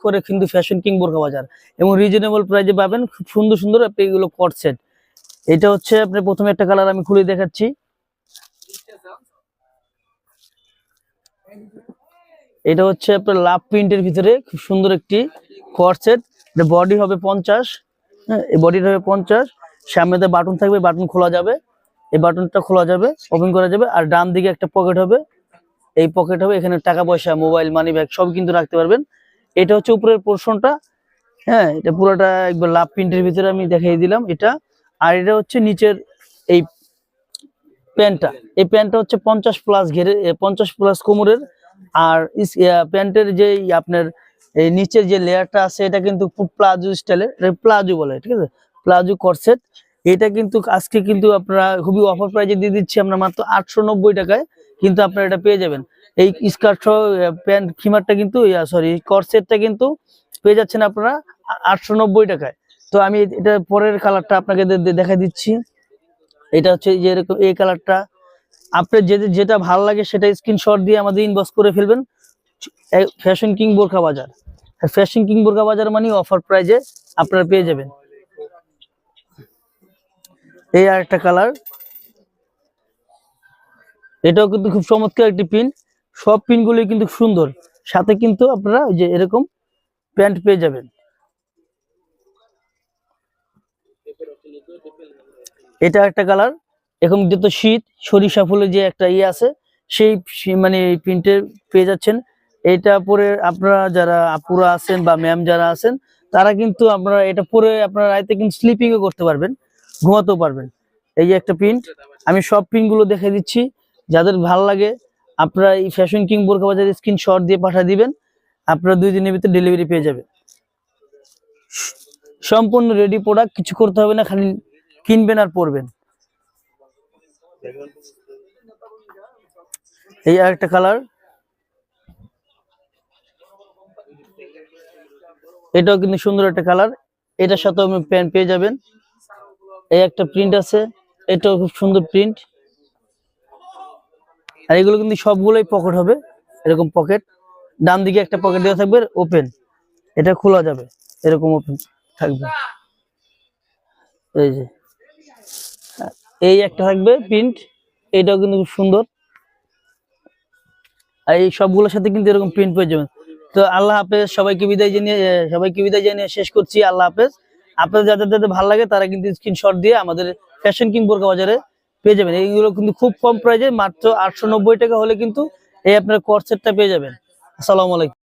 করে কিন্তু fashion king বোরকা বাজার এবং রিজনেবল প্রাইসে পাবেন খুব সুন্দর সুন্দর আপনি এগুলো কট সেট। এটা হচ্ছে আপনি প্রথমে একটা কালার আমি খুলে দেখাচ্ছি। এটা হচ্ছে আপনার লাভ প্রিন্টের ভিতরে খুব সুন্দর একটি কট সেট। এটা বডি হবে 50, হ্যাঁ এই বডিটা হবে 50, সামনেতে বাটন থাকবে, বাটন খোলা যাবে, এই বাটনটা খোলা যাবে, ওপেন করা যাবে। আর ডান দিকে একটা পকেট হবে, এই পকেট হবে, এখানে টাকা পয়সা, মোবাইল, মানি ব্যাগ সব কিন্তু রাখতে পারবেন। এটা হচ্ছে উপরের পোর্শনটা, হ্যাঁ এটা পুরোটা একবার লাভ প্রিন্টের ভিতরে আমি দেখিয়ে দিলাম এটা। আর এটা হচ্ছে নিচের এই প্যান্টটা, এই প্যান্টটা হচ্ছে 50+ ঘেরে, 50+ কোমরের। আর প্যান্টের যে আপনার এই নিচের যে লেয়ারটা আছে এটা কিন্তু খুব প্লাজো স্টাইলের, প্লাজো বলে, ঠিক আছে, প্লাজো কটসেট। এটা কিন্তু আজকে কিন্তু আপনারা খুবই অফার প্রাইজে দিয়ে দিচ্ছি আমরা মাত্র 890 টাকায়, কিন্তু আপনারা এটা পেয়ে যাবেন। এই স্কার্ট সহ প্যান্ট খিমারটা কিন্তু সরি কটসেটটা কিন্তু পেয়ে যাচ্ছেন আপনারা 890 টাকায়। তো আমি এটা পরের কালারটা আপনাকে দেখা দিচ্ছি। এটা হচ্ছে যে এরকম এই কালারটা, আপনার যেটা ভালো লাগে সেটা স্ক্রিনশট দিয়ে আমাদের ইনবক্স করে ফেলবেন। ফ্যাশন কিং বোরকা বাজার, ফ্যাশন কিং বোরকা বাজার মানে অফার প্রাইজে আপনারা পেয়ে যাবেন। এই আর একটা কালার, এটাও কিন্তু খুব চমৎকার একটি পিন, সব পিনগুলি কিন্তু সুন্দর, সাথে কিন্তু আপনারা ওই যে এরকম প্যান্ট পেয়ে যাবেন। এটা একটা কালার, এখন যত শীত সরিষা ফুলের যে একটা ইয়ে আছে সেই মানে প্রিন্টের পেয়ে যাচ্ছেন। এটা পরে আপনারা যারা আপুরা আছেন বা ম্যাম যারা আছেন তারা কিন্তু আপনারা এটা পরে আপনারা রাতে কিন্তু স্লিপিংও করতে পারবেন, ঘুমাতেও পারবেন। এই যে একটা প্রিন্ট, আমি সব প্রিন্টগুলো দেখে দিচ্ছি, যাদের ভালো লাগে আপনারা এই ফ্যাশন কিং বোরকা বাজারের স্ক্রিনশট দিয়ে পাঠিয়ে দিবেন, আপনারা 2 দিনের ভিতরে ডেলিভারি পেয়ে যাবেন। সম্পূর্ণ রেডি প্রোডাক্ট, কিছু করতে হবে না, খালি কিনবেন আর পরবেন। এই আরেকটা কালার, এটাও কিন্তু সুন্দর একটা কালার, এটার সাথে আপনি প্যান্ট পেয়ে যাবেন। এই একটা প্রিন্ট আছে, এটাও খুব সুন্দর প্রিন্ট। আর এগুলো কিন্তু সবগুলোই পকেট হবে, এরকম পকেট, ডান দিকে একটা পকেট দেওয়া থাকবে ওপেন, এটা খোলা যাবে, এরকম ওপেন থাকবে। এই যে এই একটা থাকবে প্রিন্ট, এটাও কিন্তু খুব সুন্দর। আর এই সবগুলোর সাথে কিন্তু এরকম প্রিন্ট পেয়ে যাবেন। তো আল্লাহ হাফেজ, সবাইকে বিদায় জানিয়ে শেষ করছি। আল্লাহ হাফেজ। আপনাদের যাদের ভালো লাগে তারা কিন্তু স্ক্রিনশট দিয়ে আমাদের ফ্যাশন কিং বোরকা বাজারে পেয়ে যাবেন। এইগুলো কিন্তু খুব কম প্রাইজে, মাত্র 890 টাকা হলে কিন্তু এই আপনার কট সেটটা পেয়ে যাবেন। আসসালামু আলাইকুম।